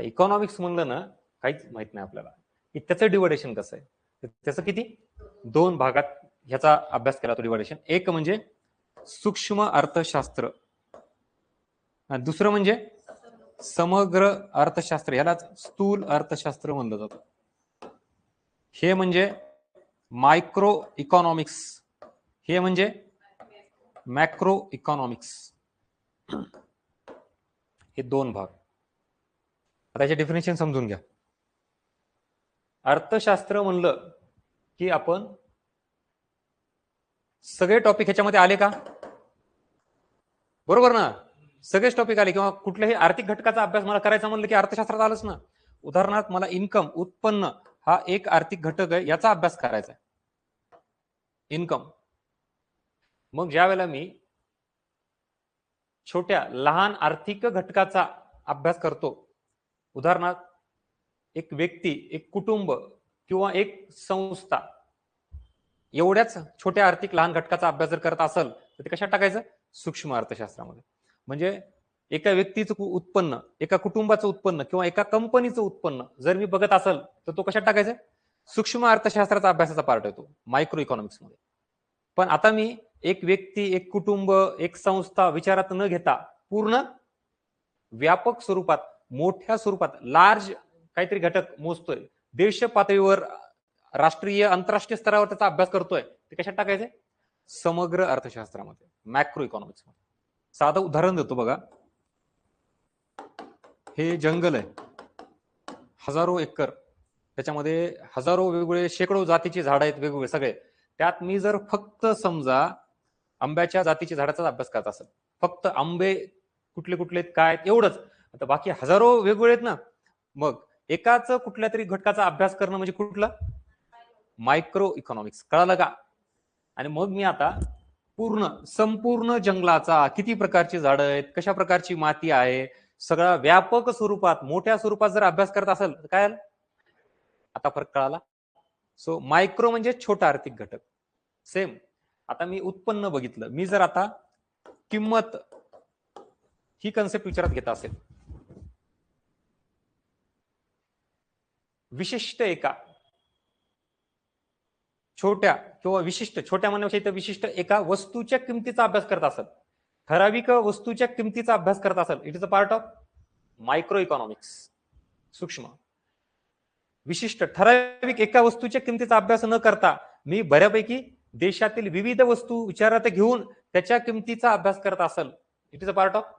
Economics म्हणलं ना, काहीच माहित नाही आपल्याला की त्याचं डिव्हायडेशन कसं आहे. त्याचं किती 2 भागात ह्याचा अभ्यास केला तो डिव्हायडेशन. एक म्हणजे सूक्ष्म अर्थशास्त्र, दुसरं म्हणजे समग्र अर्थशास्त्र, यालाच स्थूल अर्थशास्त्र म्हणलं जातं. हे म्हणजे मायक्रो इकॉनॉमिक्स, हे म्हणजे मॅक्रो इकॉनॉमिक्स. हे 2 भाग. आता याचे डिफिनेशन समजून घ्या. अर्थशास्त्र म्हणलं की आपण सगळे टॉपिक ह्याच्यामध्ये आले का? बरोबर ना, सगळेच टॉपिक आले. किंवा कुठल्याही आर्थिक घटकाचा अभ्यास मला करायचा म्हणलं की अर्थशास्त्रात आलंच ना. उदाहरणार्थ मला इन्कम, उत्पन्न हा एक आर्थिक घटक आहे, याचा अभ्यास करायचा आहे, इन्कम. मग ज्या वेळेला मी छोट्या लहान आर्थिक घटकाचा अभ्यास करतो, उदाहरणार्थ एक व्यक्ती, एक कुटुंब किंवा एक संस्था, एवढ्याच छोट्या आर्थिक लहान घटकाचा अभ्यास जर करत असेल तर ते कशात टाकायचं? सूक्ष्म अर्थशास्त्रामध्ये. म्हणजे एका व्यक्तीचं उत्पन्न, एका कुटुंबाचं उत्पन्न किंवा एका कंपनीचं उत्पन्न जर मी बघत असेल तर तो कशात टाकायचं? सूक्ष्म अर्थशास्त्राचा अभ्यासाचा पार्ट येतो मायक्रो इकॉनॉमिक्स मध्ये. पण आता मी एक व्यक्ती, एक कुटुंब, एक संस्था विचारात न घेता पूर्ण व्यापक स्वरूपात, मोठ्या स्वरूपात लार्ज काहीतरी घटक मोजतोय, देश पातळीवर, राष्ट्रीय आंतरराष्ट्रीय स्तरावर त्याचा अभ्यास करतोय, ते कशात टाकायचे? समग्र अर्थशास्त्रामध्ये, मॅक्रो इकॉनॉमिक्स मध्ये. साधं उदाहरण देतो बघा. हे जंगल आहे, हजारो एकर, त्याच्यामध्ये हजारो वेगवेगळे, शेकडो जातीची झाडं आहेत वेगवेगळे सगळे. त्यात मी जर फक्त समजा आंब्याच्या जातीच्या झाडाचा अभ्यास करत असेल, फक्त आंबे कुठले कुठले काय एवढंच, आता बाकी हजारो वेगवेगळे आहेत ना, मग एकाच कुठल्या तरी घटकाचा अभ्यास करणं म्हणजे कुठलं? Micro economics. कळालं का? आणि मग मी आता संपूर्ण जंगलाचा, किती प्रकारची झाडं आहेत, कशा प्रकारची माती आहे, सगळा व्यापक स्वरूपात, मोठ्या स्वरूपात जर अभ्यास करत असेल तर काय? आता फरक कळाला? सो मायक्रो म्हणजे छोटा आर्थिक घटक. सेम आता मी उत्पन्न बघितलं, मी जर आता किंमत ही कन्सेप्ट विचारात घेत असेल, विशिष्ट एका छोट्या किंवा विशिष्ट, छोट्या म्हणण्यापेक्षा इथं विशिष्ट एका वस्तूच्या किमतीचा अभ्यास करत असेल, ठराविक वस्तूच्या किमतीचा अभ्यास करत असेल, it is a part of micro economics, सूक्ष्म. विशिष्ट ठराविक एका वस्तूच्या किमतीचा अभ्यास न करता मी बऱ्यापैकी देशातील विविध वस्तू विचारात घेऊन त्याच्या किमतीचा अभ्यास करत असेल, it is a part of